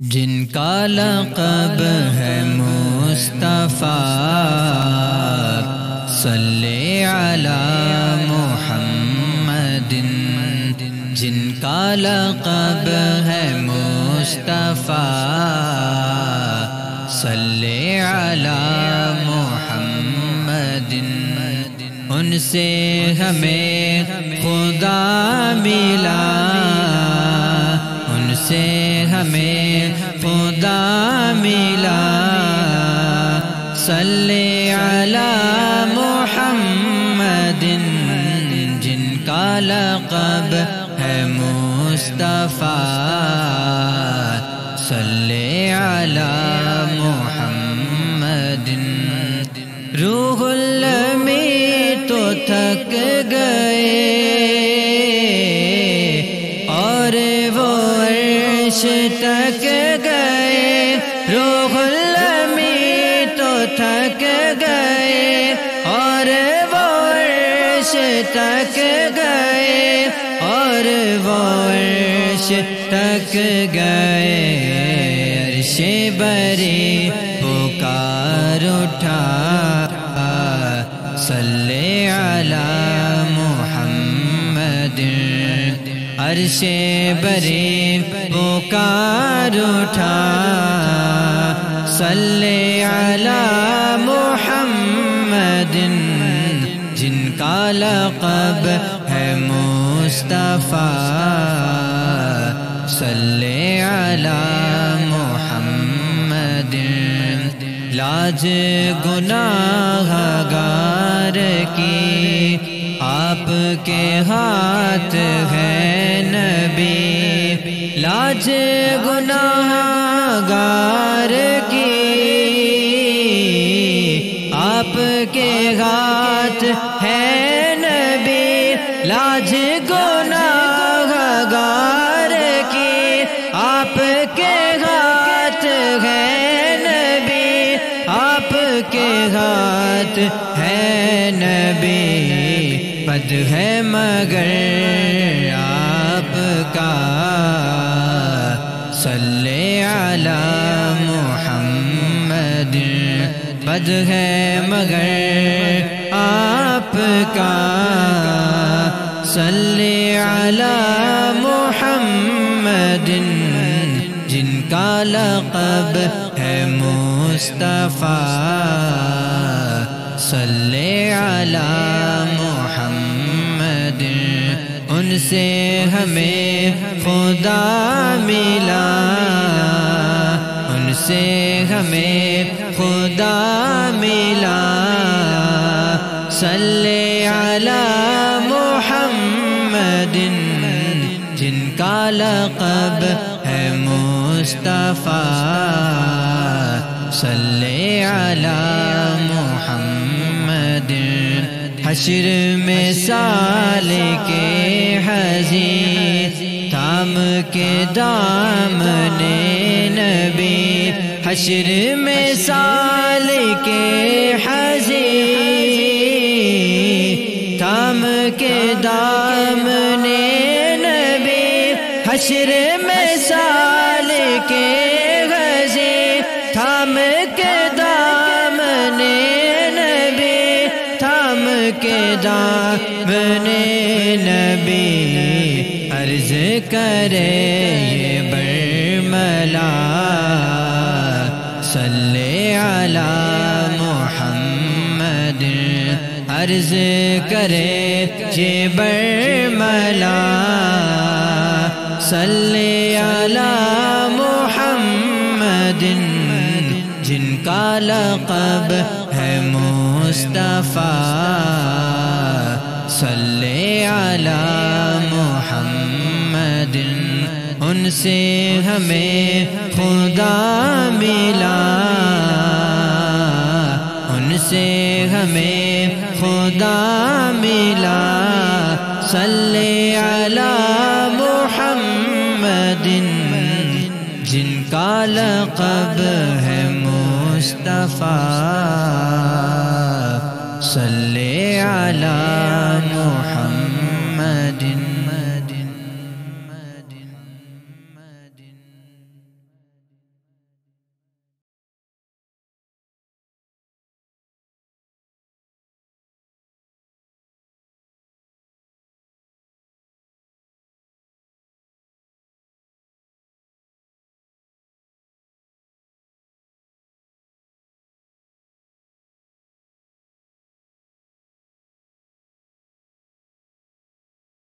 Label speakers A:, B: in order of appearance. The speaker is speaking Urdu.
A: جن کا لقب ہے مصطفیٰ صلی علی محمد، جن کا لقب ہے مصطفیٰ صلی علی محمد، ان سے ہمیں خدا ملا، ان سے ہمیں خدا ملا، صلی علی محمد، جن کا لقب ہے مصطفیٰ صلی علی محمد۔ روح الامین تو تھک گئے اور وہ عرش تک گئے، روح الامین تو تھک گئے اور وہ عرش تک گئے، اور وہ عرش تک گئے، عرش بری پکار اٹھا، صلی علی محمد، عرش بری پکار اٹھا، صلی علی محمد، جن کا لقب ہے مصطفیٰ صلی علی محمد۔ لاج گناہ گار کی آپ کے ہاتھ ہے نبی، لاج گناہ گار کی آپ کے ہاتھ ہے نبی، لاج گناہ گار کی آپ کے ہاتھ ہے نبی، آپ کے ہاتھ ہے نبی، پد ہے مگر آپ کا، صلی علی محمد، پد ہے مگر آپ کا، صلی علی محمد، جن کا لقب ہے مصطفیٰ صلی علی محمد، ان سے ہمیں خدا ملا، ان سے ہمیں خدا ملا، صلی علی محمد، جن کا لقب ہے مصطفیٰ صلی علی محمد۔ حشر میں سال کے حزین تھام کے دامن نبی، حشر میں سال کے حزین تھام کے دامن نبی، حشر میں سال کے حزین تھام کے دامن نبی، تھام کے دامن نبی، عرض کرے یہ برملا، صلی علی محمد، عرض کرے یہ برملا، صلی علی محمد، جن کا لقب ہے مصطفیٰ صلی علی محمد، ان سے ہمیں خدا ملا، ان سے ہمیں خدا ملا، صلی علی محمد، جن کا لقب ہے مصطفیٰ صلی علی